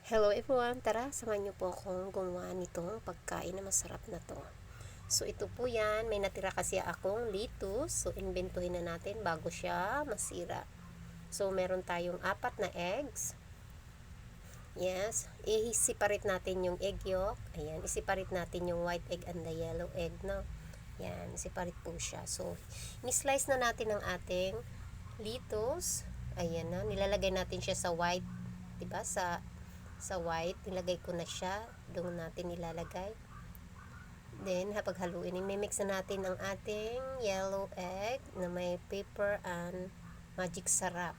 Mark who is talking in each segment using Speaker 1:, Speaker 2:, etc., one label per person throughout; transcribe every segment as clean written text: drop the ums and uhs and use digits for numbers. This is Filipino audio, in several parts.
Speaker 1: Hello everyone! Tara, samahan niyo po akong gumawa nitong pagkain na masarap na to. So ito po yan, may natira kasi akong lettuce. So inventuhin na natin bago siya masira. So meron tayong 4 na eggs. Yes, i-separate natin yung egg yolk. Ayan, i-separate natin yung white egg and the yellow egg, no? Yan, separate po siya. So, ni-slice na natin ang ating lettuce. Ayan na, nilalagay natin siya sa white, 'di ba? Sa white, nilagay ko na siya. Doon natin ilalagay. Then, habang haluin, i-mix na natin ang ating yellow egg na may pepper and magic sarap.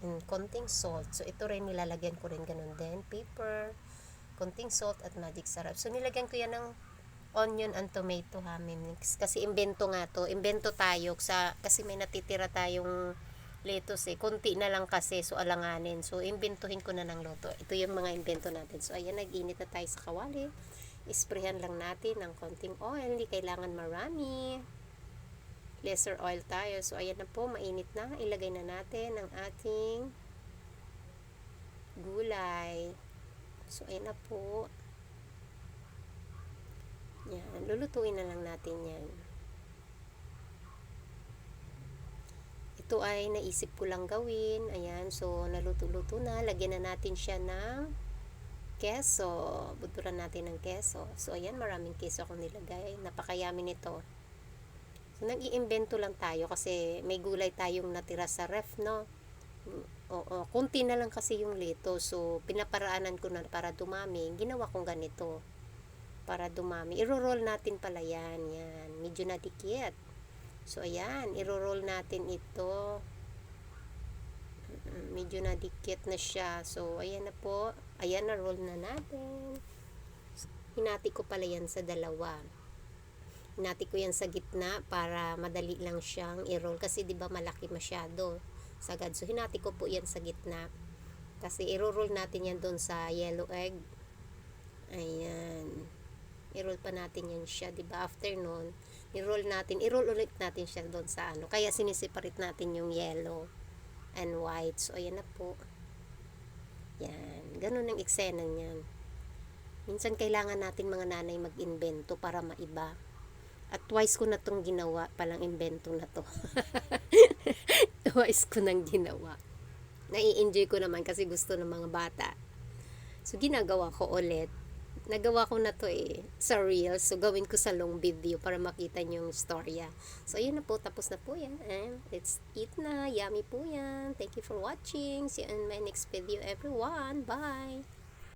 Speaker 1: And konting salt. So, ito rin, nilalagyan ko rin ganun din. Pepper, konting salt at magic sarap. So, nilagyan ko yan ng onion and tomato ha, mix. Kasi imbento nga to. Imbento tayo kasi may natitira tayong lettuce konti na lang kasi, so alanganin. So imbentuhin ko na ng luto. Ito yung mga imbento natin. So ayan, nag-init na tayo sa kawali. Isprehan lang natin ng konting oil, hindi kailangan marami. Lesser oil tayo. So ayan na po, mainit na. Ilagay na natin ang ating gulay. So ayan na po. Yan, lulutuin na lang natin yan. Ito ay naisip ko lang gawin. Ayan, so naluto-luto na. Lagyan na natin siya ng keso. Buturan natin ng keso. So ayan, maraming keso akong nilagay. Napakayami nito. So nag-iimbento lang tayo kasi may gulay tayong natira sa ref, no? Oo, kunti na lang kasi yung lito. So pinaparaanan ko na para dumami. Ginawa kong ganito. Para dumami. I-roll natin pala yan. Yan, medyo nadikit. So, ayan, i-roll natin ito. Medyo nadikit na siya. So, ayan na po. Ayan, na-roll na natin. Hinati ko pala yan sa dalawa. Hinati ko yan sa gitna para madali lang siyang i-roll. Kasi, di ba malaki masyado sagad. So, hinati ko po yan sa gitna. Kasi, i-roll natin yan doon sa yellow egg. Ayan. I-roll pa natin yan siya, di ba? After nun, i-roll ulit natin siya doon sa ano. Kaya sinisiparate natin yung yellow and white. So, ayan na po. Yan. Ganun ang eksena niyan. Minsan kailangan natin mga nanay mag-invento para maiba. At twice ko na tong ginawa, palang invento na to. Twice ko nang ginawa. Nai-enjoy ko naman kasi gusto ng mga bata. So, ginagawa ko ulit. Nagawa ko na to sa Reels. So, gawin ko sa long video para makita nyo yung storya. So, ayun na po. Tapos na po yan. And let's eat na. Yummy po yan. Thank you for watching. See you in my next video, everyone. Bye!